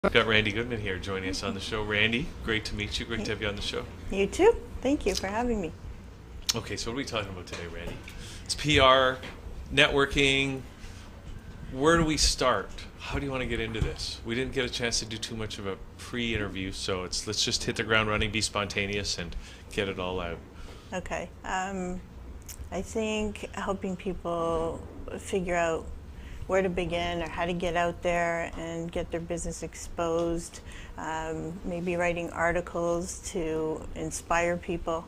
We've got Randi Goodman here joining us on the show. Randi, great to meet you. Great to have you on the show. You too. Thank you for having me. Okay, so what are we talking about today, Randi? It's PR, networking. Where do we start? How do you want to get into this? We didn't get a chance to do too much of a pre-interview, so let's just hit the ground running, be spontaneous, and get it all out. Okay. I think helping people figure out where to begin or how to get out there and get their business exposed, maybe writing articles to inspire people,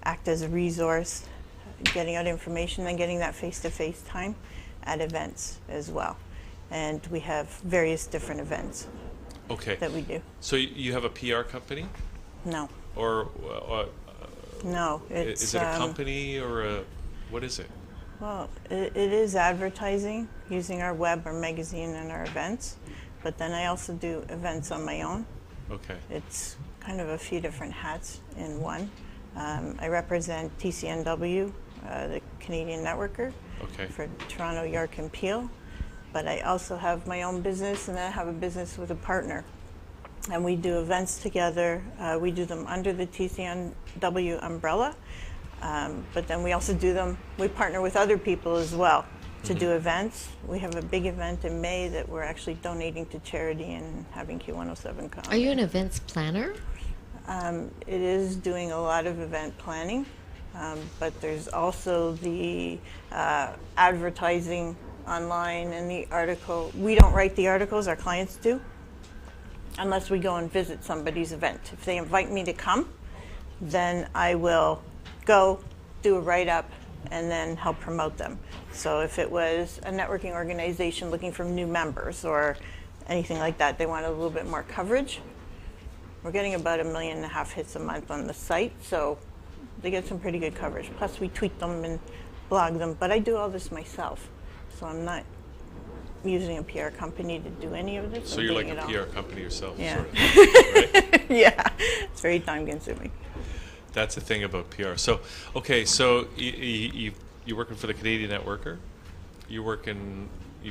act as a resource, getting out information and getting that face-to-face time at events as well. And we have various different events that we do. So you have a PR company? No. Or No. is it a company or what is it? Well, it is advertising using our web, our magazine, and our events. But then I also do events on my own. Okay. It's kind of a few different hats in one. I represent TCNW, the Canadian Networker, for Toronto, York, and Peel. But I also have my own business, and I have a business with a partner. And we do events together. We do them under the TCNW umbrella. But then we also do them, we partner with other people as well to do events. We have a big event in May that we're actually donating to charity and having Q107 come. Are you an events planner? It is doing a lot of event planning, but there's also the advertising online and the article. We don't write the articles, our clients do, unless we go and visit somebody's event. If they invite me to come, then I will go do a write-up and then help promote them. So if it was a networking organization looking for new members or anything like that, they want a little bit more coverage. We're getting about 1.5 million hits a month on the site, so they get some pretty good coverage. Plus we tweet them and blog them, but I do all this myself. So I'm not using a PR company to do any of this. So you're like a PR company yourself, yeah. sort of, right? Yeah, it's very time consuming. That's the thing about PR. So, okay, so you're working for the Canadian Networker. You've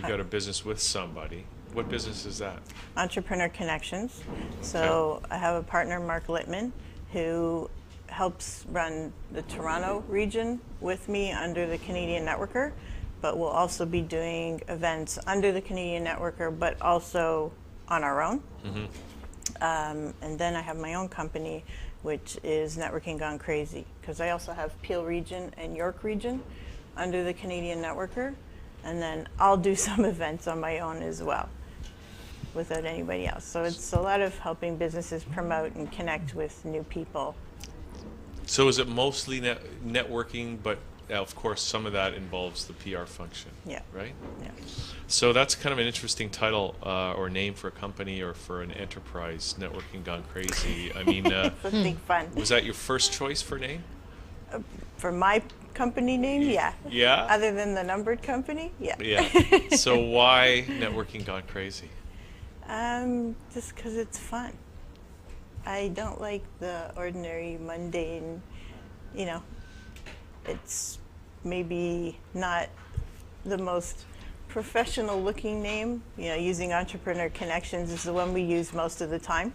got a business with somebody. What business is that? Entrepreneur Connections. So I have a partner, Mark Littman, who helps run the Toronto region with me under the Canadian Networker, but we'll also be doing events under the Canadian Networker, but also on our own. And then I have my own company, which is Networking Gone Crazy, because I also have Peel Region and York Region under the Canadian Networker, and then I'll do some events on my own as well without anybody else. So it's a lot of helping businesses promote and connect with new people. So is it mostly networking, but of course some of that involves the PR function, right? Yeah. So that's kind of an interesting title or name for a company or for an enterprise, Networking Gone Crazy. I mean, It's a big fun. was that your first choice for name? For my company name, yeah. Yeah? Other than the numbered company, yeah. Yeah. So why Networking Gone Crazy? Just because it's fun. I don't like the ordinary, mundane, it's maybe not the most professional looking name. Using Entrepreneur Connections is the one we use most of the time.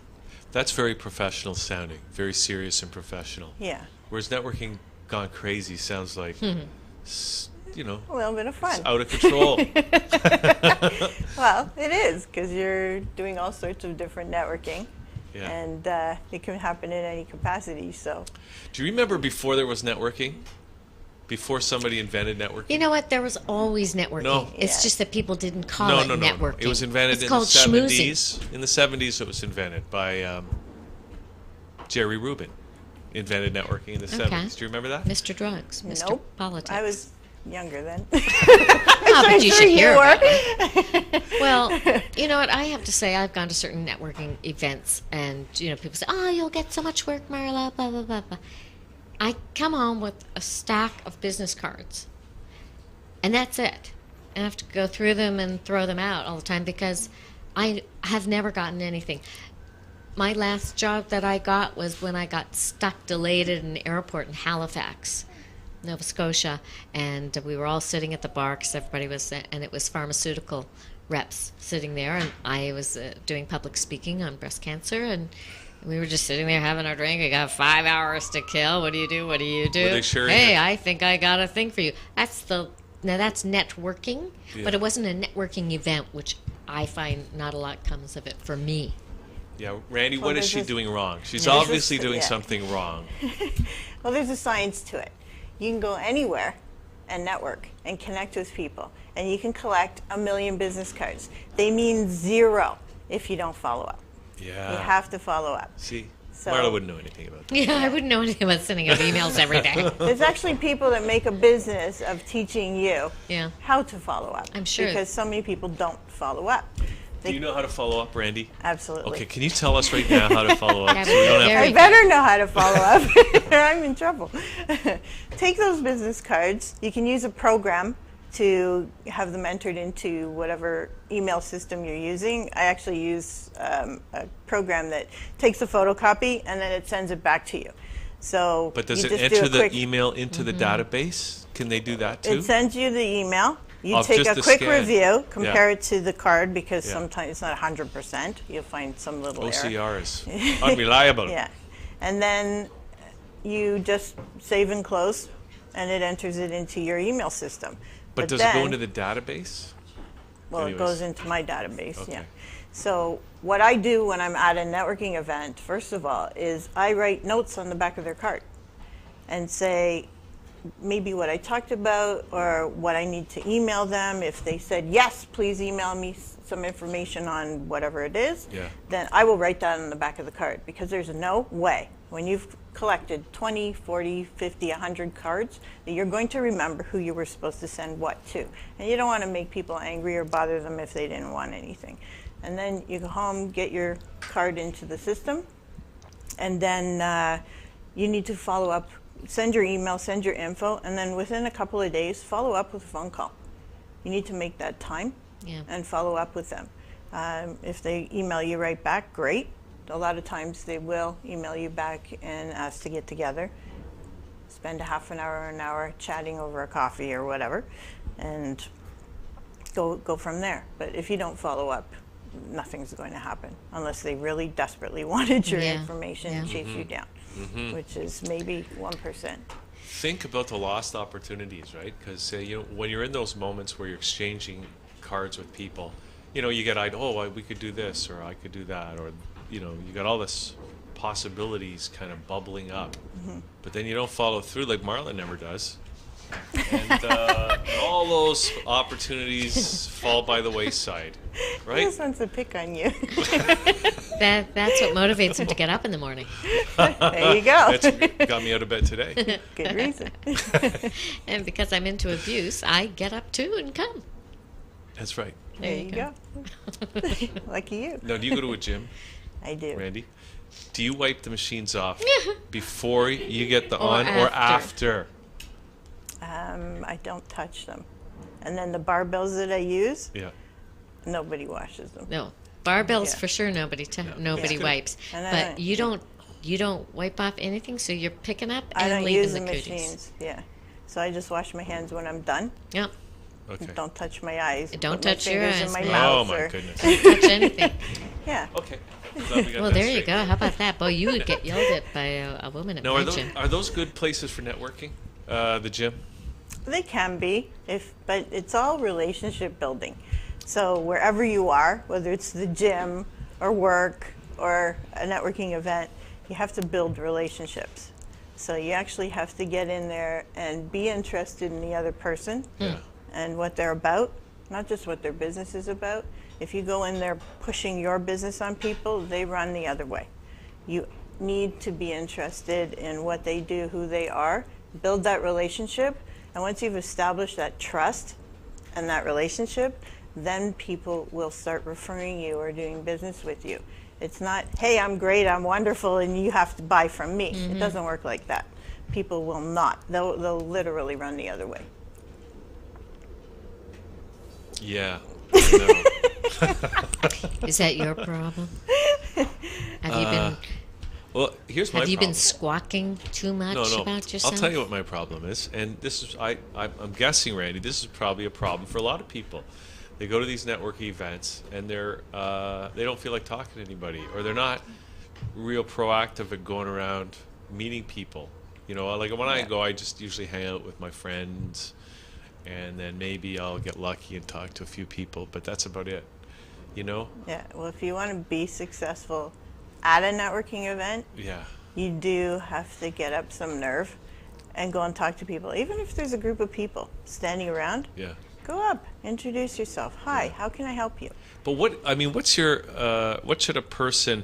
That's very professional sounding, very serious and professional. Yeah. Whereas Networking Gone Crazy sounds like, a little bit of fun. It's out of control. Well, it is, because you're doing all sorts of different networking. Yeah. And it can happen in any capacity. So. Do you remember before there was networking? Before somebody invented networking? You know what? There was always networking. No. It's just that people didn't call it networking. It was invented it's in called the 70s. schmoozing. In the 70s, it was invented by Jerry Rubin. Invented networking in the 70s. Do you remember that? Mr. Drugs, Mr. Nope. Politics. I was younger then. But you should hear about it. Well, you know what? I have to say, I've gone to certain networking events, and people say, "Oh, you'll get so much work, Marla." Blah blah blah blah. I come home with a stack of business cards, and that's it. I have to go through them and throw them out all the time because I have never gotten anything. My last job that I got was when I got stuck, delayed at an airport in Halifax. Nova Scotia, and we were all sitting at the bar because everybody was, and it was pharmaceutical reps sitting there, and I was doing public speaking on breast cancer, and we were just sitting there having our drink. I got 5 hours to kill. What do you do? What do you do? Were they sharing Hey, it? I think I got a thing for you. Now that's networking, Yeah. but it wasn't a networking event, which I find not a lot comes of it for me. Yeah, Randy, Well, what is there's she this- doing wrong? She's There's obviously this- doing yeah. something wrong. Well, there's a science to it. You can go anywhere and network and connect with people, and you can collect 1 million business cards. They mean zero if you don't follow up. Yeah. You have to follow up. See, So- Marla wouldn't know anything about that. Yeah, I wouldn't know anything about sending out emails every day. There's actually people that make a business of teaching you Yeah. how to follow up. I'm sure. Because so many people don't follow up. Do you know how to follow up, Randy? Absolutely. Okay, can you tell us right now how to follow up? Yeah, so we don't have very I better know how to follow up or I'm in trouble. Take those business cards. You can use a program to have them entered into whatever email system you're using. I actually use a program that takes a photocopy and then it sends it back to you. So But does you it just do enter a the quick, email into the database? Can they do that too? It sends you the email. You Of take just a the quick scan. review, compare Yeah. it to the card because Yeah. sometimes it's not 100%. You'll find some little error. OCR is unreliable. Yeah. And then you just save and close, and it enters it into your email system. But does it go then- into the database? Well, anyways? it goes into my database, Okay. yeah. So what I do when I'm at a networking event, first of all, is I write notes on the back of their card and say maybe what I talked about or what I need to email them. If they said, yes, please email me some information on whatever it is, Yeah. then I will write that on the back of the card because there's no way when you've collected 20, 40, 50, 100 cards that you're going to remember who you were supposed to send what to. And you don't want to make people angry or bother them if they didn't want anything. And then you go home, get your card into the system, and then you need to follow up, send your email, send your info, and then within a couple of days, follow up with a phone call. You need to make that time Yeah. and follow up with them. If they email you right back, great. A lot of times they will email you back and ask to get together, spend a half an hour or an hour chatting over a coffee or whatever, and go from there. But if you don't follow up, nothing's going to happen unless they really desperately wanted your Yeah, information yeah. and chase you down, which is maybe 1%. Think about the lost opportunities, right? Because when you're in those moments where you're exchanging cards with people, you get we could do this or I could do that, or you got all this possibilities kind of bubbling up, but then you don't follow through like Marla never does, and all those opportunities fall by the wayside, He right? just wants to pick on you. That's what motivates him to get up in the morning. There you go. That's got me out of bed today. Good reason. And because I'm into abuse, I get up too and come. That's right. There you go. Lucky you. Now, do you go to a gym, I do. Randy? Do you wipe the machines off before you get the Or on or after? after? I don't touch them. And then the barbells that I use, Yeah. nobody washes them. No, barbells Yeah. for sure. Nobody Yeah. wipes. And then But you don't wipe off anything. So you're picking up I and don't leaving use the the cooties. machines. Yeah. So I just wash my hands when I'm done. Yep. Okay. Don't touch my eyes. Don't put my touch your fingers eyes, in my no. mouth. Oh my or- goodness. Don't touch anything. Yeah. Okay. Glad we got Well, that there you straight. go. How about that? Boy, you would get yelled at by a woman at Now, my are gym. those good places for networking? The gym. They can be, but it's all relationship building. So wherever you are, whether it's the gym or work or a networking event, you have to build relationships. So you actually have to get in there and be interested in the other person Yeah. and what they're about, not just what their business is about. If you go in there pushing your business on people, they run the other way. You need to be interested in what they do, who they are, build that relationship, and once you've established that trust and that relationship, then people will start referring you or doing business with you. It's not, hey, I'm great, I'm wonderful, and you have to buy from me. It doesn't work like that. People will not. They'll literally run the other way. Yeah. I know. Is that your problem? Have you been Well, here's my have you problem. been squawking too much No. about yourself? I'll tell you what my problem is, and this is I'm guessing, Randy, this is probably a problem for a lot of people. They go to these networking events, and they don't feel like talking to anybody, or they're not real proactive at going around meeting people. You know, like when I go, I just usually hang out with my friends, and then maybe I'll get lucky and talk to a few people, but that's about it. You know? Yeah. Well, if you want to be successful at a networking event, Yeah. you do have to get up some nerve and go and talk to people. Even if there's a group of people standing around, Yeah. go up, introduce yourself. Hi, how can I help you? But what's your, what should a person,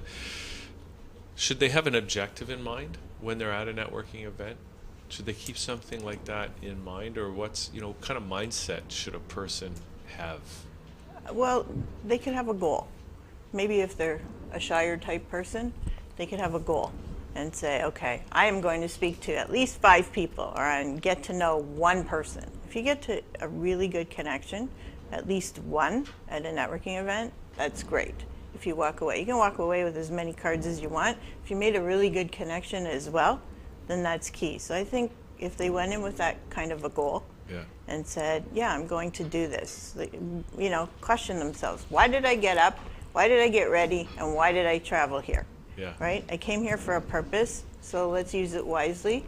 should they have an objective in mind when they're at a networking event? Should they keep something like that in mind, or what's, kind of mindset should a person have? Well, they could have a goal. Maybe if they're a shyer type person, they could have a goal and say, okay, I am going to speak to at least 5 people, or and get to know one person. If you get to a really good connection, at least one at a networking event, that's great. If you walk away, you can walk away with as many cards as you want. If you made a really good connection as well, then that's key. So I think if they went in with that kind of a goal, and said, yeah, I'm going to do this, question themselves, why did I get up? Why did I get ready? And why did I travel here? Yeah. Right? I came here for a purpose, so let's use it wisely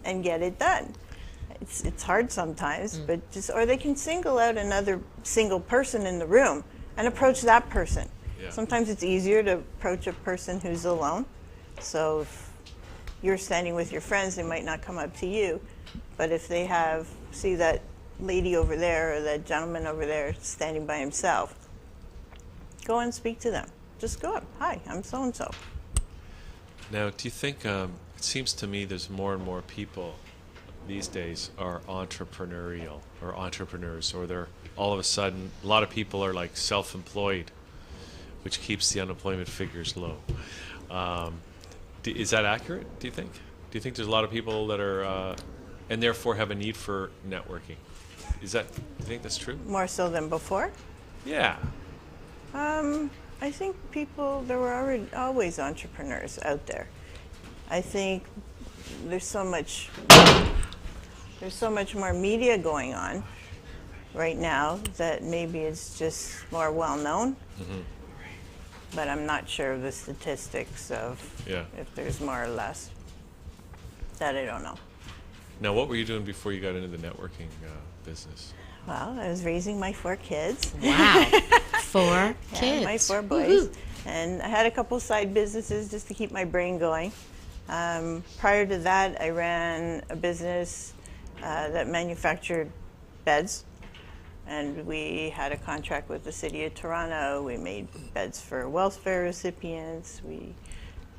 and get it done. It's hard sometimes, but or they can single out another single person in the room and approach that person. Yeah. Sometimes it's easier to approach a person who's alone. So if you're standing with your friends, they might not come up to you. But if they see that lady over there or that gentleman over there standing by himself, go and speak to them. Just go up. Hi, I'm so-and-so. Now, do you think, it seems to me there's more and more people these days are entrepreneurial or entrepreneurs, or they're all of a sudden, a lot of people are like self-employed, which keeps the unemployment figures low. Is that accurate, do you think? Do you think there's a lot of people that are, and therefore have a need for networking? Do you think that's true? More so than before? Yeah. I think there were always entrepreneurs out there. I think there's so much more media going on right now that maybe it's just more well known. Mm-hmm. But I'm not sure of the statistics of if there's more or less. That I don't know. Now, what were you doing before you got into the networking business? Well, I was raising my 4 kids. Wow. 4 kids. Yeah, my 4 boys. Woo-hoo. And I had a couple side businesses just to keep my brain going. Prior to that, I ran a business that manufactured beds. And we had a contract with the City of Toronto. We made beds for welfare recipients. We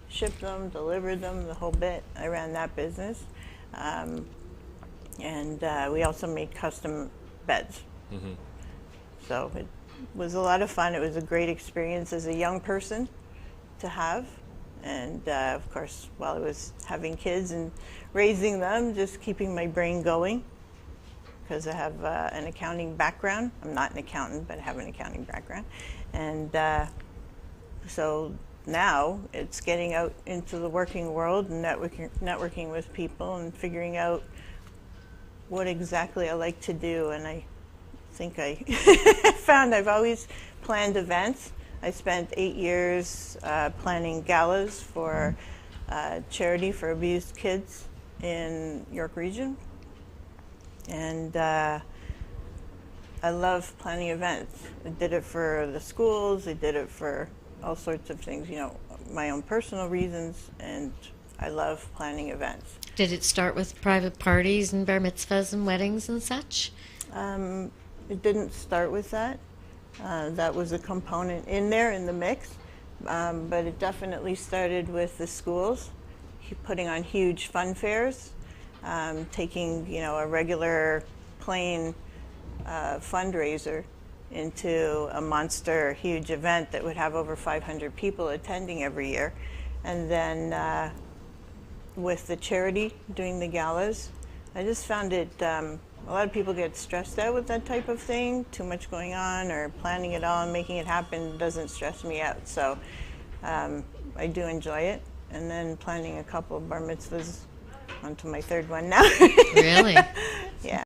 shipped them, delivered them, the whole bit. I ran that business. And we also made custom beds. Mm-hmm. So it was a lot of fun. It was a great experience as a young person to have. And of course, while I was having kids and raising them, just keeping my brain going, because I have an accounting background. I'm not an accountant, but I have an accounting background. And so now it's getting out into the working world and networking with people and figuring out what exactly I like to do. And I think I found I've always planned events. I spent 8 years planning galas for charity for abused kids in York Region. And I love planning events. I did it for the schools. I did it for all sorts of things, my own personal reasons, and I love planning events. Did it start with private parties and bar mitzvahs and weddings and such? It didn't start with that. That was a component in there in the mix, but it definitely started with the schools, putting on huge fun fairs, taking a regular plain fundraiser into a monster huge event that would have over 500 people attending every year. And then with the charity, doing the galas, I just found it, a lot of people get stressed out with that type of thing, too much going on, or planning it all and making it happen doesn't stress me out. So I do enjoy it. And then planning a couple of bar mitzvahs, onto my 3rd one now. Really?